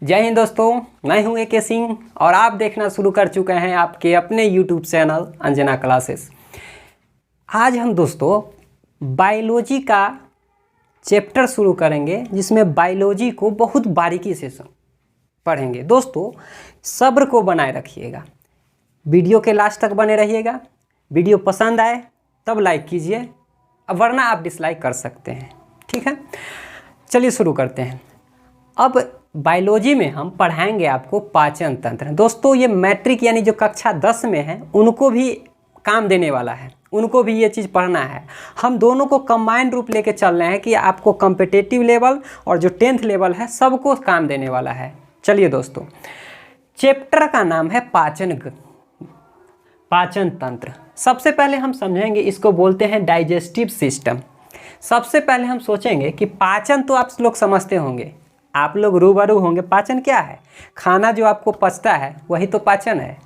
जय हिंद दोस्तों, मैं हूं ए के सिंह और आप देखना शुरू कर चुके हैं आपके अपने यूट्यूब चैनल अंजना क्लासेस। आज हम दोस्तों बायोलॉजी का चैप्टर शुरू करेंगे जिसमें बायोलॉजी को बहुत बारीकी से पढ़ेंगे। दोस्तों सब्र को बनाए रखिएगा, वीडियो के लास्ट तक बने रहिएगा। वीडियो पसंद आए तब लाइक कीजिए, वरना आप डिसलाइक कर सकते हैं। ठीक है, चलिए शुरू करते हैं। अब बायोलॉजी में हम पढ़ाएंगे आपको पाचन तंत्र। दोस्तों ये मैट्रिक यानी जो कक्षा 10 में है उनको भी काम देने वाला है, उनको भी ये चीज़ पढ़ना है। हम दोनों को कंबाइंड रूप लेके चल रहे हैं कि आपको कॉम्पिटिटिव लेवल और जो 10th लेवल है सबको काम देने वाला है। चलिए दोस्तों, चैप्टर का नाम है पाचन तंत्र। सबसे पहले हम समझेंगे, इसको बोलते हैं डाइजेस्टिव सिस्टम। सबसे पहले हम सोचेंगे कि पाचन तो आप लोग समझते होंगे, आप लोग रूबरू होंगे पाचन क्या है। खाना जो आपको पचता है वही तो पाचन है।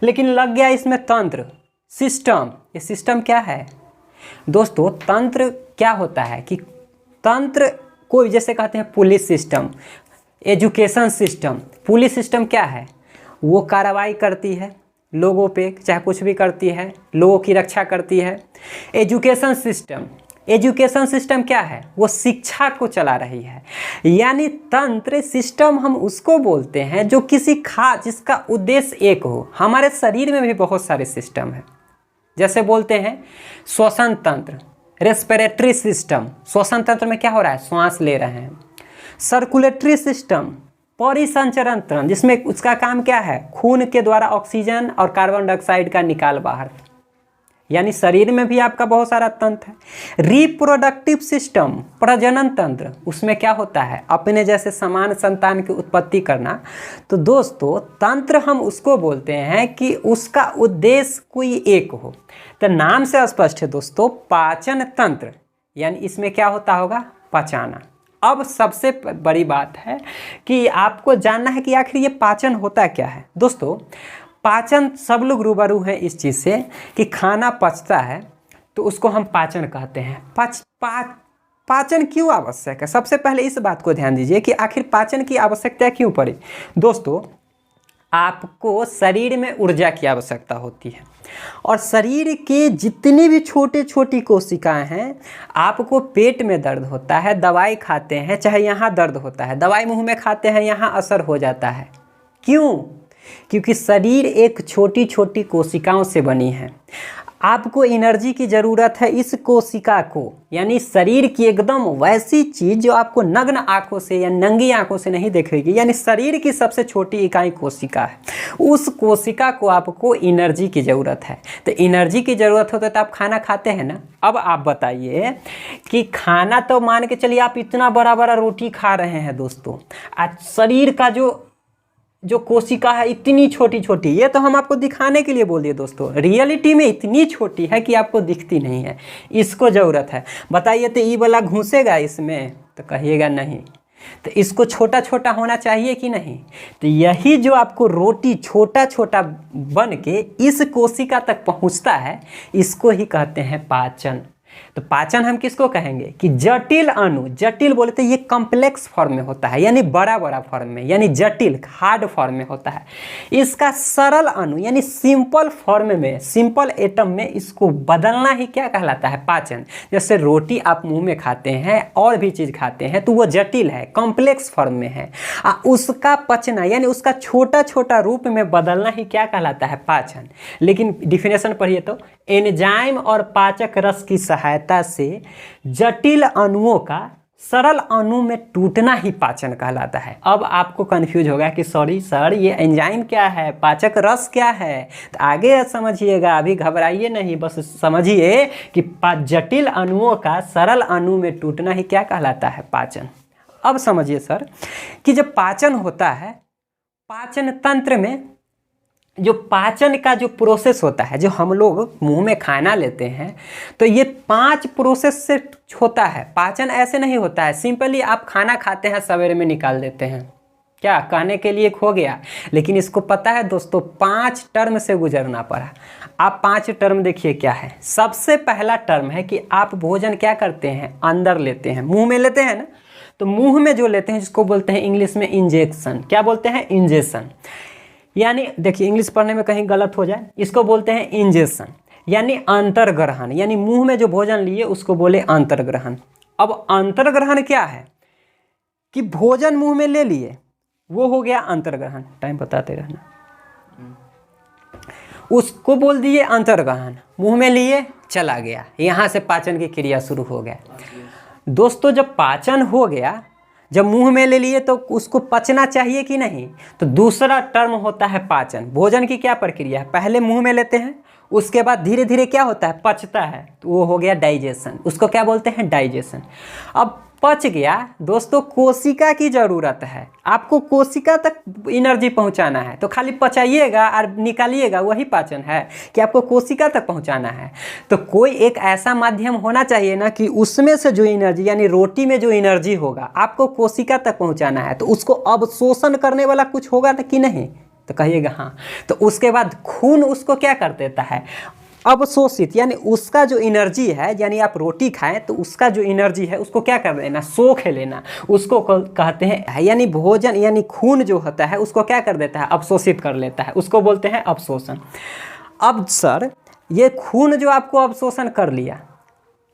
लेकिन लग गया इसमें तंत्र, सिस्टम। ये सिस्टम क्या है दोस्तों? तंत्र क्या होता है कि तंत्र को जैसे कहते हैं police system, education system. Police system क्या है? वो कार्रवाई करती है लोगों पे, चाहे कुछ भी करती है, लोगों की रक्षा करती है। एजुकेशन सिस्टम क्या है? वो शिक्षा को चला रही है। यानी तंत्र सिस्टम हम उसको बोलते हैं जो किसी खास जिसका उद्देश्य एक हो। हमारे शरीर में भी बहुत सारे सिस्टम हैं, जैसे बोलते हैं श्वसन तंत्र, रेस्पिरेटरी सिस्टम। श्वसन तंत्र में क्या हो रहा है? श्वास ले रहे हैं। सर्कुलेटरी सिस्टम, परिसंचरण तंत्र, जिसमें उसका काम क्या है? खून के द्वारा ऑक्सीजन और कार्बन डाइऑक्साइड का निकाल बाहर। यानी शरीर में भी आपका बहुत सारा तंत्र है। रिप्रोडक्टिव सिस्टम, प्रजनन तंत्र, उसमें क्या होता है? अपने जैसे समान संतान की उत्पत्ति करना। तो दोस्तों तंत्र हम उसको बोलते हैं कि उसका उद्देश्य कोई एक हो। तो नाम से स्पष्ट है दोस्तों, पाचन तंत्र, यानी इसमें क्या होता होगा? पचाना। अब सबसे बड़ी बात है कि आपको जानना है कि आखिर ये पाचन होता क्या है। दोस्तों पाचन, सब लोग रूबरू हैं इस चीज़ से कि खाना पचता है तो उसको हम पाचन कहते हैं। पाचन क्यों आवश्यक है? सबसे पहले इस बात को ध्यान दीजिए कि आखिर पाचन की आवश्यकता क्यों पड़ी। दोस्तों आपको शरीर में ऊर्जा की आवश्यकता होती है और शरीर के जितनी भी छोटी छोटी कोशिकाएं हैं, आपको पेट में दर्द होता है, दवाई खाते हैं, चाहे यहाँ दर्द होता है, दवाई मुंह में खाते हैं, यहाँ असर हो जाता है। क्यों? क्योंकि शरीर एक छोटी छोटी कोशिकाओं से बनी है। आपको एनर्जी की ज़रूरत है इस कोशिका को, यानी शरीर की एकदम वैसी चीज़ जो आपको नग्न आंखों से या नंगी आंखों से नहीं दिखेगी। यानी शरीर की सबसे छोटी इकाई कोशिका है। उस कोशिका को आपको एनर्जी की ज़रूरत है। तो एनर्जी की ज़रूरत होता है तो आप खाना खाते हैं ना। अब आप बताइए कि खाना तो मान के चलिए आप इतना बड़ा बड़ा रोटी खा रहे हैं दोस्तों, आज शरीर का जो कोशिका है इतनी छोटी छोटी। ये तो हम आपको दिखाने के लिए बोल दिए दोस्तों, रियलिटी में इतनी छोटी है कि आपको दिखती नहीं है। इसको ज़रूरत है। बताइए तो ये वाला घुसेगा इसमें? तो कहिएगा नहीं। तो इसको छोटा छोटा होना चाहिए कि नहीं? तो यही जो आपको रोटी छोटा छोटा बन के इस कोशिका तक पहुंचता है, इसको ही कहते हैं पाचन। तो पाचन हम किसको कहेंगे कि जटिल अणु, जटिल बोले तो ये कॉम्प्लेक्स फॉर्म में होता है, यानी बड़ा बड़ा फॉर्म में, यानी जटिल हार्ड फॉर्म में होता है। इसका सरल अणु यानी सिंपल फॉर्म में, सिंपल एटम में इसको बदलना ही क्या कहलाता है? पाचन। जैसे रोटी आप मुंह में खाते हैं और भी चीज़ खाते हैं तो वो जटिल है, कॉम्प्लेक्स फॉर्म में है। उसका पचना यानी उसका छोटा छोटा रूप में बदलना ही क्या कहलाता है? पाचन। लेकिन डिफिनेशन पढ़िए तो, एंजाइम और पाचक रस की सहायता से जटिल अणुओं का सरल अणु में टूटना ही पाचन कहलाता है। अब आपको कंफ्यूज होगा कि सॉरी सर ये एंजाइम क्या है, पाचक रस क्या है? तो आगे समझिएगा, अभी घबराइए नहीं, बस समझिए कि जटिल अणुओं का सरल अणु में टूटना ही क्या कहलाता है? पाचन। अब समझिए सर कि जब पाचन होता है, पाचन तंत्र में जो पाचन का जो प्रोसेस होता है, जो हम लोग मुंह में खाना लेते हैं, तो ये 5 प्रोसेस से होता है। पाचन ऐसे नहीं होता है सिंपली आप खाना खाते हैं सवेरे में निकाल देते हैं, क्या कहने के लिए हो गया। लेकिन इसको पता है दोस्तों 5 टर्म से गुजरना पड़ा। आप 5 टर्म देखिए क्या है। सबसे पहला टर्म है कि आप भोजन क्या करते हैं? अंदर लेते हैं, मुंह में लेते हैं ना, तो मुंह में जो लेते हैं जिसको बोलते हैं इंग्लिश में इंजेक्शन। क्या बोलते हैं? इंजेक्शन। यानी देखिए इंग्लिश पढ़ने में कहीं गलत हो जाए, इसको बोलते हैं इंजेक्शन यानी अंतर्ग्रहण, यानी मुंह में जो भोजन लिए उसको बोले अंतर्ग्रहण। अब अंतर्ग्रहण क्या है कि भोजन मुंह में ले लिए, वो हो गया अंतर्ग्रहण। टाइम बताते रहना। उसको बोल दिए अंतर्ग्रहण, मुंह में लिए चला गया, यहाँ से पाचन की क्रिया शुरू हो गया। दोस्तों जब पाचन हो गया, जब मुंह में ले लिए तो उसको पचना चाहिए कि नहीं, तो दूसरा टर्म होता है पाचन। भोजन की क्या प्रक्रिया है? पहले मुंह में लेते हैं, उसके बाद धीरे धीरे क्या होता है? पचता है, तो वो हो गया डाइजेशन। उसको क्या बोलते हैं? डाइजेशन। अब पच गया दोस्तों, कोशिका की ज़रूरत है, आपको कोशिका तक एनर्जी पहुंचाना है, तो खाली पचाइएगा और निकालिएगा वही पाचन है कि आपको कोशिका तक पहुंचाना है? तो कोई एक ऐसा माध्यम होना चाहिए ना कि उसमें से जो एनर्जी यानी रोटी में जो एनर्जी होगा आपको कोशिका तक पहुंचाना है, तो उसको अवशोषण करने वाला कुछ होगा कि नहीं? तो कहिएगा हाँ। तो उसके बाद खून उसको क्या कर देता है? अवशोषित, यानी उसका जो एनर्जी है, यानी आप रोटी खाएं तो उसका जो एनर्जी है उसको क्या कर देना? सोख लेना, उसको कहते हैं, यानी भोजन यानी खून जो होता है उसको क्या कर देता है? अवशोषित कर लेता है, उसको बोलते हैं अवशोषण। अब सर ये खून जो आपको अवशोषण कर लिया,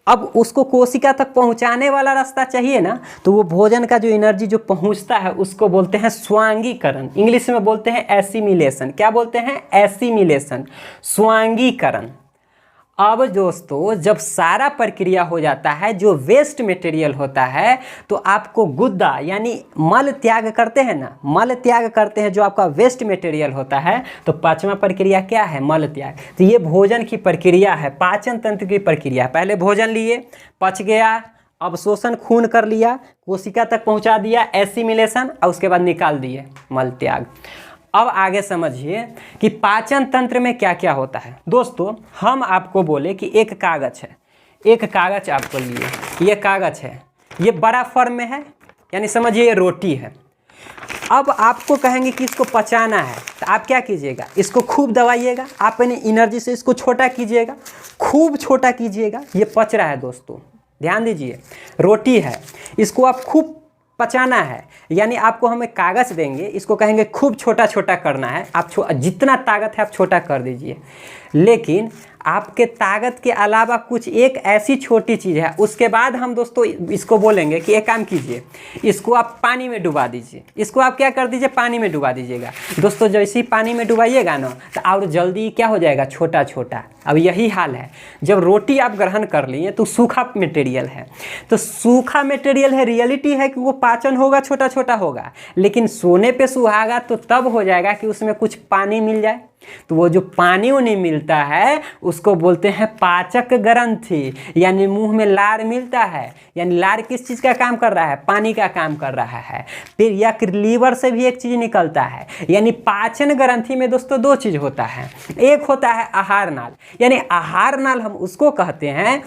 अब उसको कोशिका तक पहुंचाने वाला रास्ता चाहिए ना, तो वो भोजन का जो एनर्जी जो पहुंचता है उसको बोलते हैं स्वांगीकरण। इंग्लिश में बोलते हैं एसिमिलेशन। क्या बोलते हैं? एसिमिलेशन, स्वांगीकरण। अब दोस्तों जब सारा प्रक्रिया हो जाता है, जो वेस्ट मटेरियल होता है, तो आपको गुद्दा यानी मल त्याग करते हैं ना, मल त्याग करते हैं, जो आपका वेस्ट मटेरियल होता है, तो पांचवा प्रक्रिया क्या है? मल त्याग। तो ये भोजन की प्रक्रिया है, पाचन तंत्र की प्रक्रिया। पहले भोजन लिए, पच गया, अवशोषण खून कर लिया, कोशिका तक पहुंचा दिया, एसिमिलेशन, और उसके बाद निकाल दिए, मल त्याग। अब आगे समझिए कि पाचन तंत्र में क्या क्या होता है। दोस्तों हम आपको बोले कि एक कागज है, एक कागज आपको लिए, ये कागज है, ये बड़ा फॉर्म में है, यानी समझिए ये रोटी है। अब आपको कहेंगे कि इसको पचाना है, तो आप क्या कीजिएगा? इसको खूब दबाइएगा, आप अपनी एनर्जी से इसको छोटा कीजिएगा, खूब छोटा कीजिएगा। ये पच रहा है दोस्तों, ध्यान दीजिए, रोटी है, इसको आप खूब पचाना है, यानी आपको हम एक कागज़ देंगे, इसको कहेंगे खूब छोटा छोटा करना है। आप जितना ताकत है आप छोटा कर दीजिए, लेकिन आपके ताकत के अलावा कुछ एक ऐसी छोटी चीज़ है, उसके बाद हम दोस्तों इसको बोलेंगे कि एक काम कीजिए, इसको आप पानी में डुबा दीजिए। इसको आप क्या कर दीजिए? पानी में डुबा दीजिएगा। दोस्तों जैसे ही पानी में डुबाइएगा ना, तो और जल्दी क्या हो जाएगा? छोटा छोटा। अब यही हाल है, जब रोटी आप ग्रहण कर लिए तो सूखा मटेरियल है, तो सूखा मटेरियल है, रियलिटी है कि वो पाचन होगा, छोटा छोटा होगा, लेकिन सोने पे सुहागा तो तब हो जाएगा कि उसमें कुछ पानी मिल जाए। तो वो जो पानी नहीं मिलता है उसको बोलते हैं पाचक ग्रंथि, यानी मुंह में लार मिलता है, यानी लार किस चीज़ का काम कर रहा है? पानी का काम कर रहा है। फिर या लीवर से भी एक चीज़ निकलता है, यानी पाचन ग्रंथि में दोस्तों दो चीज़ होता है, एक होता है आहार नाल, यानी आहार नाल हम उसको कहते हैं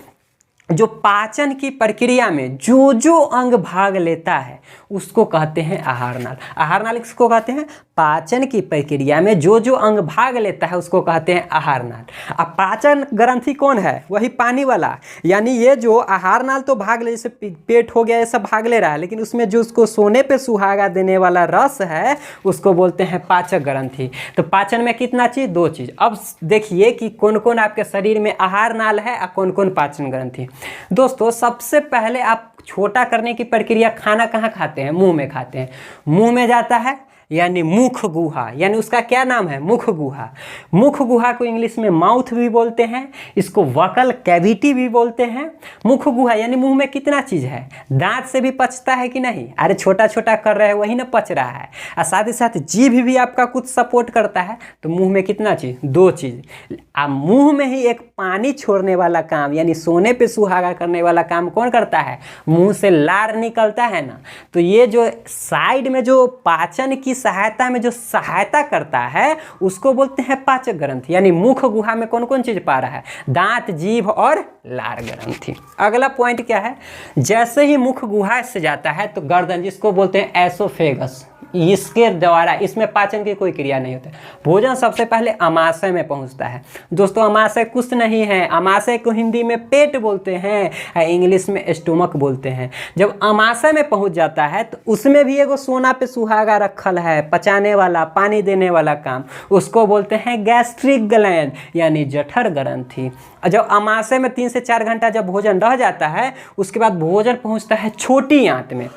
जो पाचन की प्रक्रिया में जो जो अंग भाग लेता है उसको कहते हैं आहार नाल। आहार नाल किसको कहते हैं? पाचन की प्रक्रिया में जो जो अंग भाग लेता है उसको कहते हैं आहार नाल। अब पाचन ग्रंथि कौन है? वही पानी वाला, यानी ये जो आहार नाल तो भाग ले, जैसे पेट हो गया ये सब भाग ले रहा है, लेकिन उसमें जो उसको सोने पे सुहागा देने वाला रस है उसको बोलते हैं पाचक ग्रंथि। तो पाचन में कितना चीज़? दो चीज़। अब देखिए कि कौन कौन आपके शरीर में आहार नाल है और कौन कौन पाचन ग्रंथि। दोस्तों सबसे पहले आप छोटा करने की प्रक्रिया, खाना कहाँ खाते हैं? मुंह में खाते हैं। मुंह में जाता है यानी मुख गुहा, यानी उसका क्या नाम है? मुख गुहा। मुख गुहा को इंग्लिश में माउथ भी बोलते हैं, इसको वकल कैविटी भी बोलते हैं। मुख गुहा यानी मुंह में कितना चीज़ है? दांत से भी पचता है कि नहीं? अरे छोटा छोटा कर रहे हैं वही ना पच रहा है, और साथ ही साथ जीभ भी आपका कुछ सपोर्ट करता है। तो मुंह में कितना चीज़? दो चीज़। अब मुंह में ही एक पानी छोड़ने वाला काम, यानी सोने पे सुहागा करने वाला काम कौन करता है? मुंह से लार निकलता है ना, तो ये जो साइड में जो पाचन की सहायता में जो सहायता करता है उसको बोलते हैं पाचक ग्रंथि। यानी मुख गुहा में कौन कौन चीज पा रहा है? दांत, जीभ और लार ग्रंथि। अगला पॉइंट क्या है? जैसे ही मुख गुहा से जाता है तो गर्दन, जिसको बोलते हैं एसोफेगस, इसके द्वारा, इसमें पाचन की कोई क्रिया नहीं होती। भोजन सबसे पहले अमाशय में पहुंचता है। दोस्तों अमाशय कुछ नहीं है, अमाशय को हिंदी में पेट बोलते हैं, इंग्लिश में स्टोमक बोलते हैं। जब अमाशय में पहुंच जाता है तो उसमें भी एगो सोना पे सुहागा रखल है, पचाने वाला, पानी देने वाला काम, उसको बोलते हैं गैस्ट्रिक ग्लैंड यानी जठर ग्रंथि। जब अमाशय में 3 से 4 घंटा जब भोजन रह जाता है, उसके बाद भोजन पहुंचता है छोटी आंत में।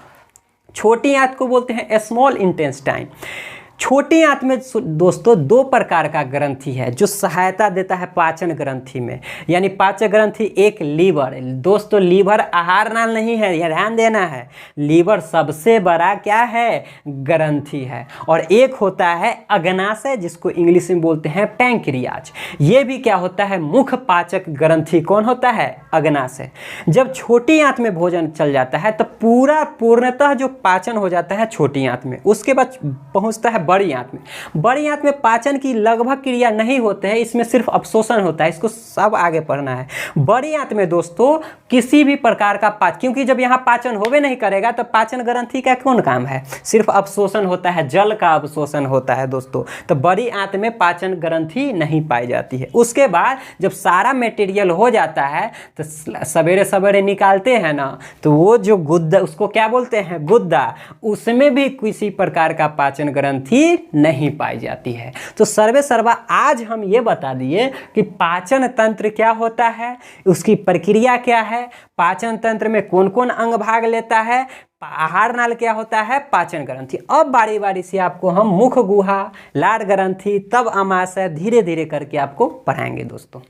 छोटी आंत को बोलते हैं स्मॉल इंटेस्टाइन। छोटी आंत में दोस्तों 2 प्रकार का ग्रंथि है जो सहायता देता है पाचन ग्रंथि में, यानी पाचन ग्रंथि। एक लीवर, दोस्तों लीवर आहार नाल नहीं है, यह ध्यान देना है। लीवर सबसे बड़ा क्या है, ग्रंथि है। और एक होता है अग्नाशय, जिसको इंग्लिश में बोलते हैं पैंक्रियाज। ये भी क्या होता है, मुख्य पाचक ग्रंथि कौन होता है, अग्नाशय। जब छोटी आंत में भोजन चल जाता है तो पूर्णतः जो पाचन हो जाता है छोटी आंत में, उसके बाद पहुंचता है बड़ी आंत में। बड़ी आंत में पाचन की लगभग क्रिया नहीं होते हैं, इसमें सिर्फ अवशोषण होता है। इसको सब आगे पढ़ना है। बड़ी आंत में दोस्तों किसी भी प्रकार का क्योंकि जब यहाँ पाचन होवे नहीं करेगा तो पाचन ग्रंथि का कौन काम है, सिर्फ अवशोषण होता है, जल का अवशोषण होता है दोस्तों। तो बड़ी आंत में पाचन ग्रंथि नहीं पाई जाती है। उसके बाद जब सारा मटेरियल हो जाता है तो सवेरे सवेरे निकालते हैं ना, तो वो जो गुद्दा, उसको क्या बोलते हैं, गुद्दा, उसमें भी किसी प्रकार का पाचन ग्रंथि नहीं पाई जाती है। तो सर्वे सर्वा आज हम ये बता दिए कि पाचन तंत्र क्या होता है, उसकी प्रक्रिया क्या है, पाचन तंत्र में कौन कौन अंग भाग लेता है, आहार नाल क्या होता है, पाचन ग्रंथि। अब बारी बारी से आपको हम मुख गुहा, लार ग्रंथि, तब अमाशय, धीरे धीरे करके आपको पढ़ाएंगे दोस्तों।